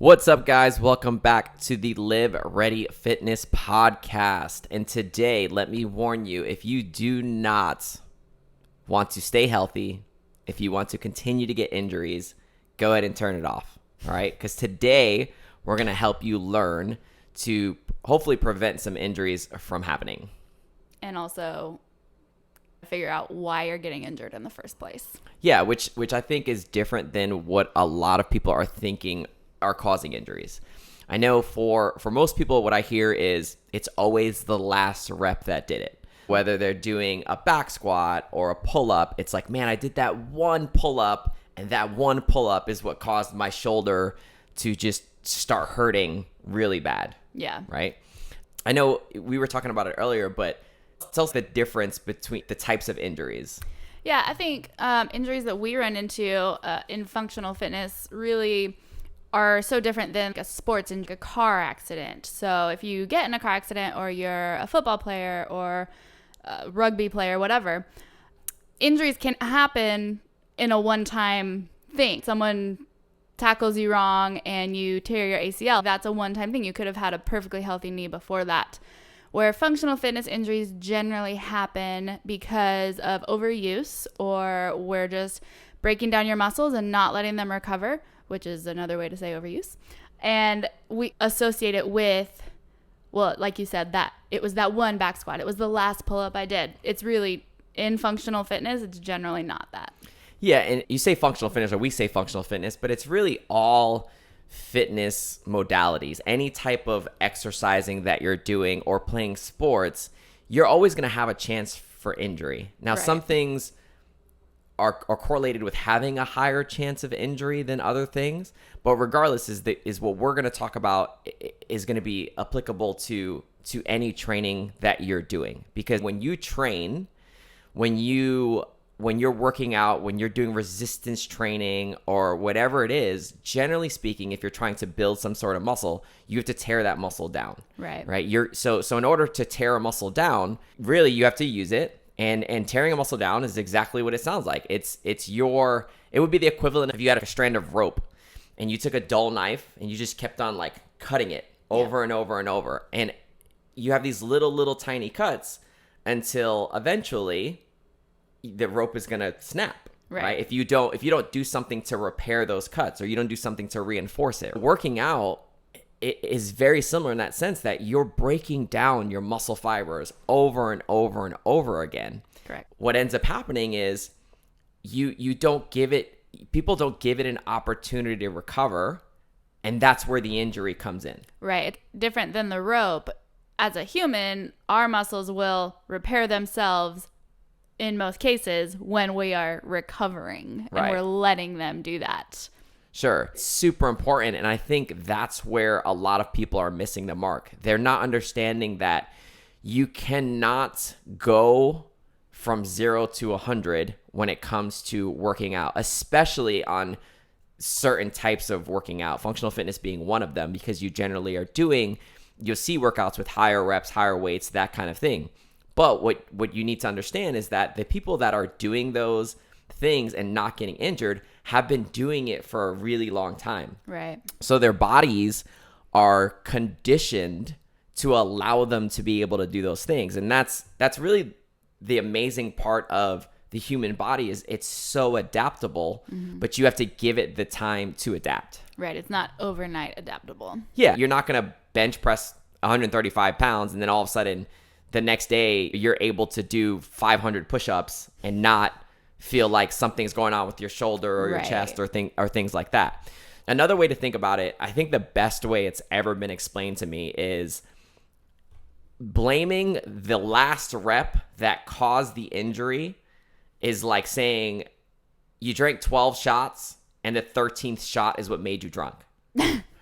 What's up, guys? Welcome back to the Live Ready Fitness podcast. And today, let me warn you, if you do not want to stay healthy, if you want to continue to get injuries, go ahead and turn it off. All right? Because today, we're going to help you learn to hopefully prevent some injuries from happening. And also figure out why you're getting injured in the first place. Yeah, which I think is different than what a lot of people are thinking are causing injuries. I know for most people, what I hear is it's always the last rep that did it. Whether they're doing a back squat or a pull-up, it's like, man, I did that one pull-up, and that one pull-up is what caused my shoulder to just start hurting really bad. Yeah. Right? I know we were talking about it earlier, but tell us the difference between the types of injuries. Yeah, I think injuries that we run into in functional fitness really are so different than a sports injury, a car accident. So if you get in a car accident or you're a football player or a rugby player, whatever, injuries can happen in a one-time thing. Someone tackles you wrong and you tear your ACL. That's a one-time thing. You could have had a perfectly healthy knee before that. Where functional fitness injuries generally happen because of overuse, or we're just breaking down your muscles and not letting them recover, which is another way to say overuse. And we associate it with, well, like you said, that it was that one back squat. It was the last pull-up I did. It's really, in functional fitness, it's generally not that. Yeah, and you say functional fitness, or we say functional fitness, but it's really all fitness modalities. Any type of exercising that you're doing or playing sports, you're always going to have a chance for injury. Now, Right. some things are correlated with having a higher chance of injury than other things, but regardless, is what we're going to talk about is going to be applicable to any training that you're doing. Because when you train, when you're working out, when you're doing resistance training or whatever it is, generally speaking, if you're trying to build some sort of muscle, you have to tear that muscle down. Right. So in order to tear a muscle down, really you have to use it. And tearing a muscle down is exactly what it sounds like. It would be the equivalent if you had a strand of rope and you took a dull knife and you just kept on like cutting it over and over and over. And you have these little tiny cuts until eventually the rope is going to snap. Right. If you don't do something to repair those cuts, or you don't do something to reinforce it. Working out, it is very similar in that sense that you're breaking down your muscle fibers over and over and over again. Correct. What ends up happening is people don't give it an opportunity to recover, and that's where the injury comes in. Right. It's different than the rope. As a human, our muscles will repair themselves in most cases when we are recovering, and we're letting them do that. Sure. It's super important. And I think that's where a lot of people are missing the mark. They're not understanding that you cannot go from 0 to 100 when it comes to working out, especially on certain types of working out, functional fitness being one of them, because you'll see workouts with higher reps, higher weights, that kind of thing. But what you need to understand is that the people that are doing those things and not getting injured have been doing it for a really long time. Right. So their bodies are conditioned to allow them to be able to do those things. And that's really the amazing part of the human body, is it's so adaptable, but you have to give it the time to adapt. Right. It's not overnight adaptable. Yeah. You're not going to bench press 135 pounds and then all of a sudden the next day you're able to do 500 push-ups and not feel like something's going on with your shoulder or your chest or things like that. Another way to think about it, I think the best way it's ever been explained to me is blaming the last rep that caused the injury is like saying you drank 12 shots and the 13th shot is what made you drunk.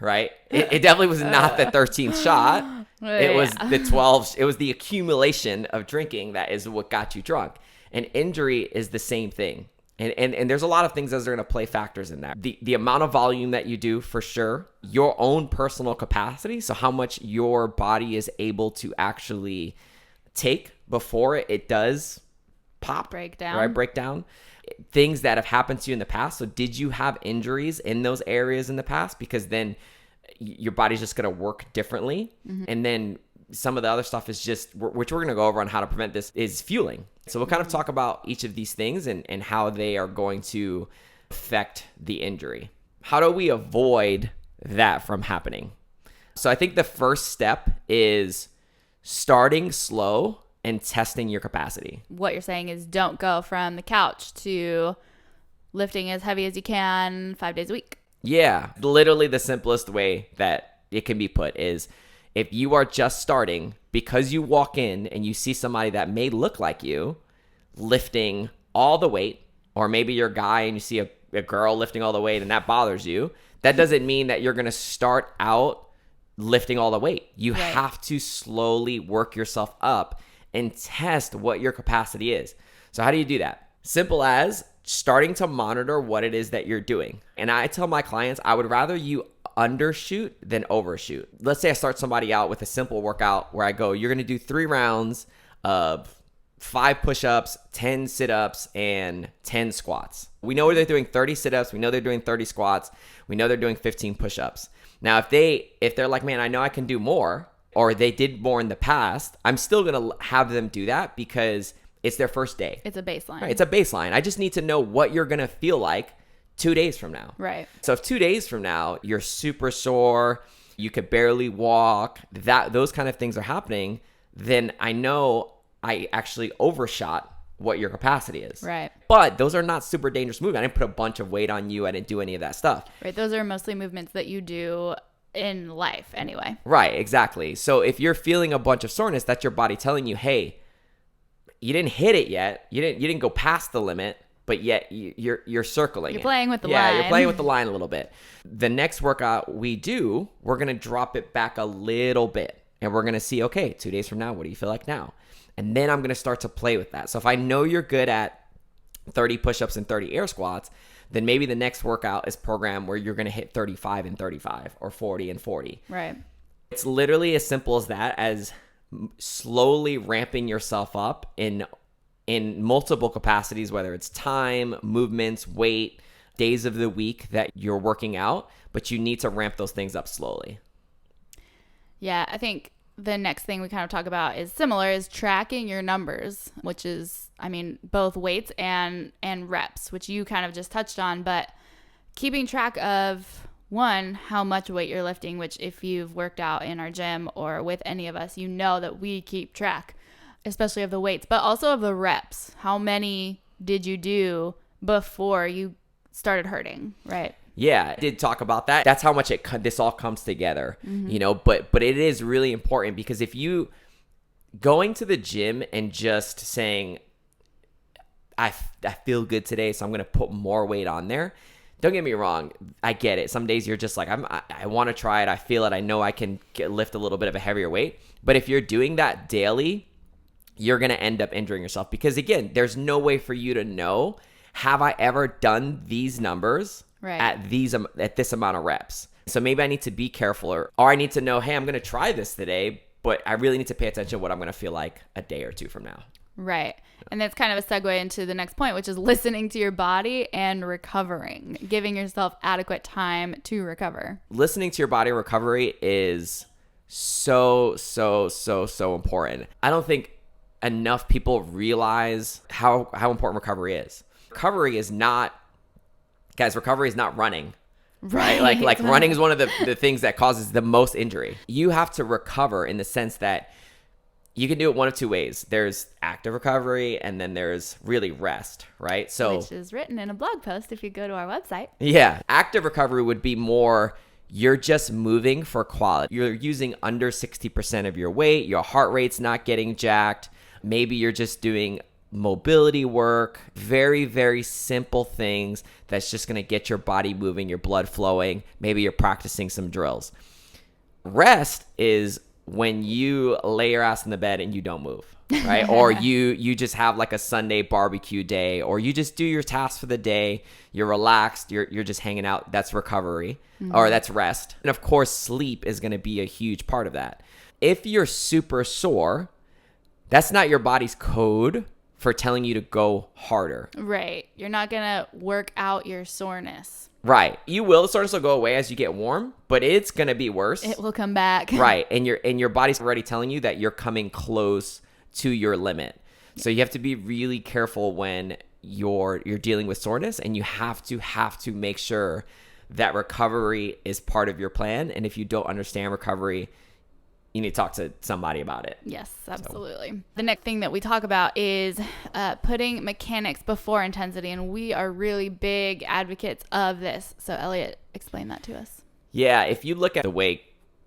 Right? It definitely was not the 13th shot. It was the 12. It was the accumulation of drinking that is what got you drunk. And injury is the same thing. And there's a lot of things that are going to play factors in that. The amount of volume that you do, for sure. Your own personal capacity. So how much your body is able to actually take before it does pop. Break down. Right? Break down. Things that have happened to you in the past. So did you have injuries in those areas in the past? Because then your body's just going to work differently. And then some of the other stuff is just, which we're going to go over on how to prevent this, is fueling. So we'll kind of talk about each of these things and how they are going to affect the injury. How do we avoid that from happening? So I think the first step is starting slow and testing your capacity. What you're saying is don't go from the couch to lifting as heavy as you can 5 days a week. Yeah, literally the simplest way that it can be put is if you are just starting, because you walk in and you see somebody that may look like you lifting all the weight, or maybe you're a guy and you see a girl lifting all the weight and that bothers you, that doesn't mean that you're going to start out lifting all the weight. You have to slowly work yourself up and test what your capacity is. So how do you do that? Simple as starting to monitor what it is that you're doing. And I tell my clients, I would rather you undershoot than overshoot. Let's say I start somebody out with a simple workout where I go, you're going to do 3 rounds of 5 push-ups, 10 sit-ups, and 10 squats. We know they're doing 30 sit-ups. We know they're doing 30 squats. We know they're doing 15 push-ups. Now, if they're like, man, I know I can do more, or they did more in the past, I'm still going to have them do that because it's their first day. It's a baseline. Right, it's a baseline. I just need to know what you're going to feel like 2 days from now. Right. So if 2 days from now, you're super sore, you could barely walk, those kind of things are happening, then I know I actually overshot what your capacity is. Right. But those are not super dangerous movements. I didn't put a bunch of weight on you. I didn't do any of that stuff. Right. Those are mostly movements that you do in life anyway. Right. Exactly. So if you're feeling a bunch of soreness, that's your body telling you, hey, you didn't hit it yet. You didn't go past the limit, but yet you're circling. You're playing with the line. Yeah, you're playing with the line a little bit. The next workout we do, we're going to drop it back a little bit. And we're going to see, okay, 2 days from now, what do you feel like now? And then I'm going to start to play with that. So if I know you're good at 30 push-ups and 30 air squats, then maybe the next workout is programmed where you're going to hit 35 and 35 or 40 and 40. Right. It's literally as simple as that, as slowly ramping yourself up in multiple capacities, whether it's time, movements, weight, days of the week that you're working out, but you need to ramp those things up slowly. Yeah, I think the next thing we kind of talk about is similar, is tracking your numbers, which is, I mean, both weights and reps, which you kind of just touched on, but keeping track of, one, how much weight you're lifting, which if you've worked out in our gym or with any of us, you know that we keep track, especially of the weights, but also of the reps. How many did you do before you started hurting, right? Yeah, I did talk about that. That's how much this all comes together, you know, but it is really important, because if you going to the gym and just saying, I feel good today, so I'm going to put more weight on there. Don't get me wrong. I get it. Some days you're just like, I want to try it. I feel it. I know I can lift a little bit of a heavier weight. But if you're doing that daily, you're going to end up injuring yourself, because again, there's no way for you to know, have I ever done these numbers at this amount of reps? So maybe I need to be careful, or I need to know, hey, I'm going to try this today, but I really need to pay attention to what I'm going to feel like a day or two from now. Right. And that's kind of a segue into the next point, which is listening to your body and recovering, giving yourself adequate time to recover. Listening to your body recovery is so important. I don't think enough people realize how important recovery is. Recovery is not running. Right? Like running is one of the things that causes the most injury. You have to recover in the sense that you can do it one of two ways. There's active recovery, and then there's really rest, right? So, which is written in a blog post if you go to our website. Yeah. Active recovery would be more, you're just moving for quality. You're using under 60% of your weight. Your heart rate's not getting jacked. Maybe you're just doing mobility work, very, very simple things that's just going to get your body moving, your blood flowing. Maybe you're practicing some drills. Rest is when you lay your ass in the bed and you don't move, right? Or you just have like a Sunday barbecue day, or you just do your tasks for the day. You're relaxed. You're just hanging out. That's recovery, or that's rest. And of course, sleep is going to be a huge part of that. If you're super sore, that's not your body's code for telling you to go harder. Right. You're not going to work out your soreness. Right. You will. The soreness will go away as you get warm, but it's going to be worse. It will come back. Right. And your body's already telling you that you're coming close to your limit. So you have to be really careful when you're dealing with soreness, and you have to make sure that recovery is part of your plan. And if you don't understand recovery, you need to talk to somebody about it. Yes, absolutely. So. The next thing that we talk about is putting mechanics before intensity, and we are really big advocates of this. So Elliot, explain that to us. Yeah, if you look at the way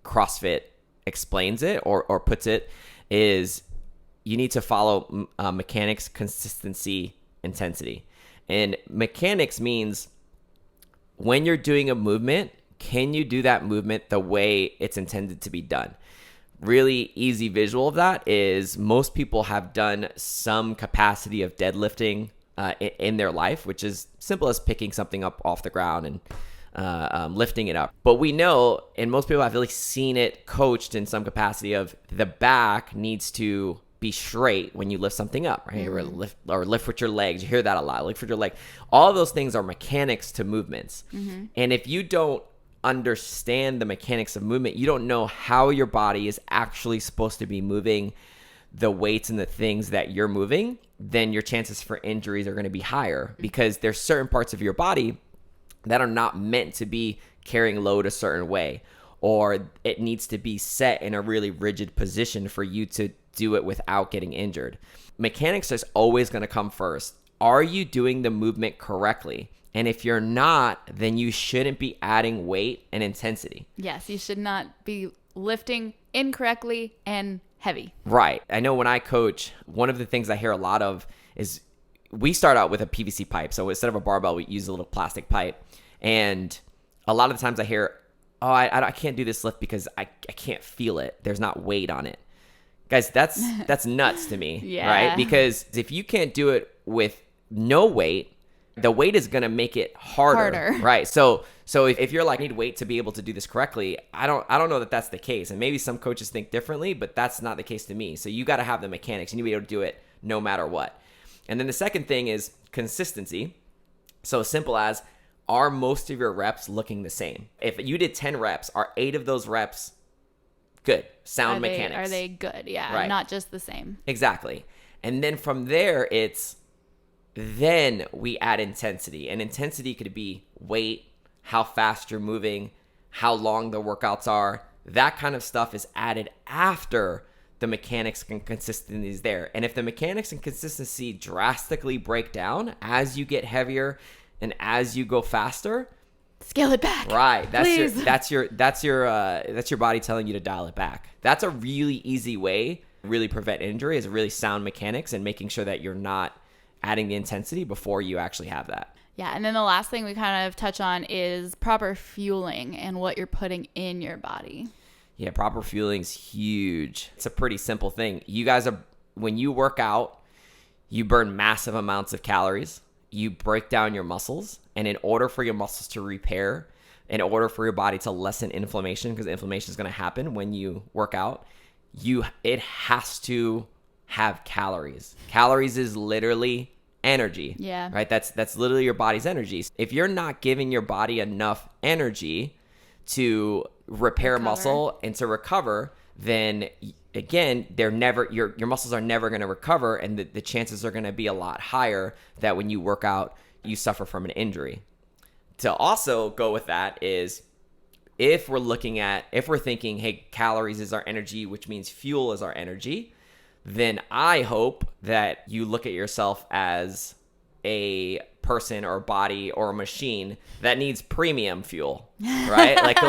CrossFit explains it or puts it, is you need to follow mechanics, consistency, intensity. And mechanics means when you're doing a movement, can you do that movement the way it's intended to be done? Really easy visual of that is most people have done some capacity of deadlifting in their life, which is simple as picking something up off the ground and lifting it up. But we know, and most people have really seen it coached in some capacity of the back needs to be straight when you lift something up, right? Mm-hmm. Or lift with your legs. You hear that a lot. Lift with your leg. All of those things are mechanics to movements. Mm-hmm. And if you don't understand the mechanics of movement, you don't know how your body is actually supposed to be moving the weights and the things that you're moving, then your chances for injuries are going to be higher, because there's certain parts of your body that are not meant to be carrying load a certain way, or it needs to be set in a really rigid position for you to do it without getting injured. Mechanics is always going to come first. Are you doing the movement correctly? And if you're not, then you shouldn't be adding weight and intensity. Yes, you should not be lifting incorrectly and heavy. Right. I know when I coach, one of the things I hear a lot of is we start out with a PVC pipe. So instead of a barbell, we use a little plastic pipe. And a lot of the times I hear, oh, I can't do this lift because I can't feel it. There's not weight on it. Guys, that's nuts to me, yeah. Right? Because if you can't do it with no weight, the weight is going to make it harder. Right? So if you're like, I need weight to be able to do this correctly, I don't know that that's the case. And maybe some coaches think differently, but that's not the case to me. So you got to have the mechanics. You need to be able to do it no matter what. And then the second thing is consistency. So simple as, are most of your reps looking the same? If you did 10 reps, are 8 of those reps good? Sound mechanics. Are they good? Yeah, right. Not just the same. Exactly. And then from there, then we add intensity. And intensity could be weight, how fast you're moving, how long the workouts are. That kind of stuff is added after the mechanics and consistency is there. And if the mechanics and consistency drastically break down as you get heavier and as you go faster, scale it back. Right. Please. That's your body telling you to dial it back. That's a really easy way to really prevent injury, is really sound mechanics and making sure that you're not adding the intensity before you actually have that. Yeah. And then the last thing we kind of touch on is proper fueling and what you're putting in your body. Yeah, proper fueling is huge. It's a pretty simple thing. You guys when you work out, you burn massive amounts of calories. You break down your muscles, and in order for your muscles to repair, in order for your body to lessen inflammation, because inflammation is going to happen when you work out, it has to have calories. Calories is literally energy. Yeah. Right? That's literally your body's energy. If you're not giving your body enough energy to repair muscle and to recover, then again, your muscles are never going to recover, and the chances are going to be a lot higher that when you work out, you suffer from an injury. To also go with that is, if we're thinking, hey, calories is our energy, which means fuel is our energy, then I hope that you look at yourself as a person or body or a machine that needs premium fuel, right? like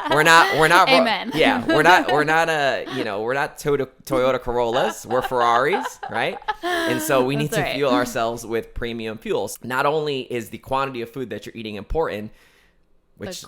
we're not Amen. Yeah, we're not Toyota Corollas, we're Ferraris, right? And so we need to fuel ourselves with premium fuels. Not only is the quantity of food that you're eating important, which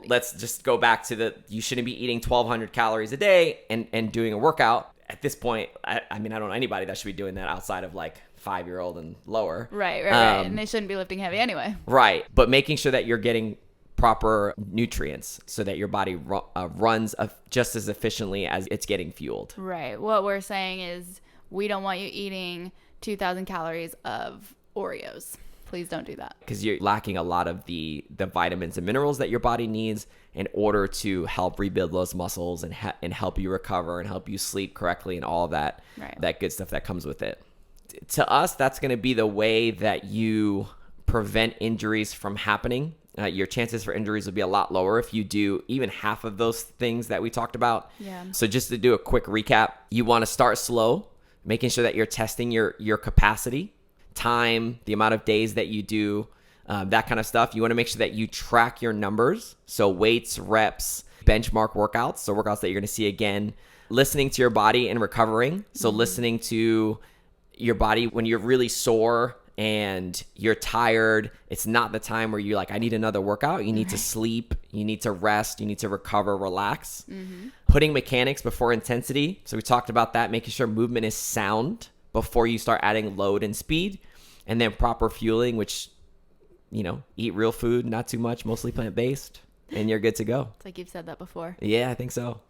let's just go back to you shouldn't be eating 1,200 calories a day and doing a workout. At this point, I mean, I don't know anybody that should be doing that outside of like 5-year-old and lower. Right. And they shouldn't be lifting heavy anyway. Right. But making sure that you're getting proper nutrients so that your body runs just as efficiently as it's getting fueled. Right. What we're saying is we don't want you eating 2,000 calories of Oreos. Please don't do that. because you're lacking a lot of the vitamins and minerals that your body needs in order to help rebuild those muscles and help you recover and help you sleep correctly and all of that, that good stuff that comes with it. To us, that's going to be the way that you prevent injuries from happening. Your chances for injuries will be a lot lower if you do even half of those things that we talked about. Yeah. So just to do a quick recap, you want to start slow, making sure that you're testing your capacity, time, the amount of days that you do, that kind of stuff. You want to make sure that you track your numbers. So weights, reps, benchmark workouts. So workouts that you're going to see again, listening to your body and recovering. So listening to your body when you're really sore and you're tired. It's not the time where you're like, I need another workout. You need to sleep. You need to rest. You need to recover, relax. Putting mechanics before intensity. So we talked about that, making sure movement is sound before you start adding load and speed. And then proper fueling, which, eat real food, not too much, mostly plant-based, and you're good to go. It's like you've said that before. Yeah, I think so.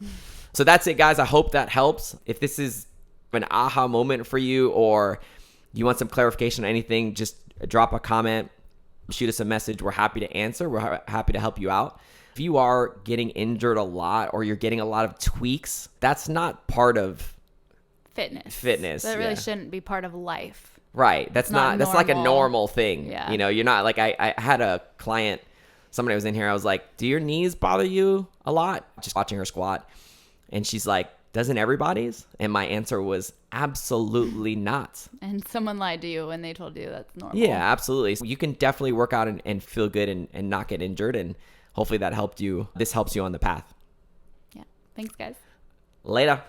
So that's it, guys. I hope that helps. If this is an aha moment for you, or you want some clarification on anything, just drop a comment, shoot us a message. We're happy to answer. We're happy to help you out. If you are getting injured a lot or you're getting a lot of tweaks, that's not part of fitness. That really shouldn't be part of life. Right. That's like a normal thing. Yeah. You're not like, I had a client, somebody was in here. I was like, do your knees bother you a lot? Just watching her squat. And she's like, doesn't everybody's? And my answer was absolutely not. And someone lied to you when they told you that's normal. Yeah, absolutely. So you can definitely work out and feel good and not get injured. And hopefully this helps you on the path. Yeah. Thanks, guys. Later.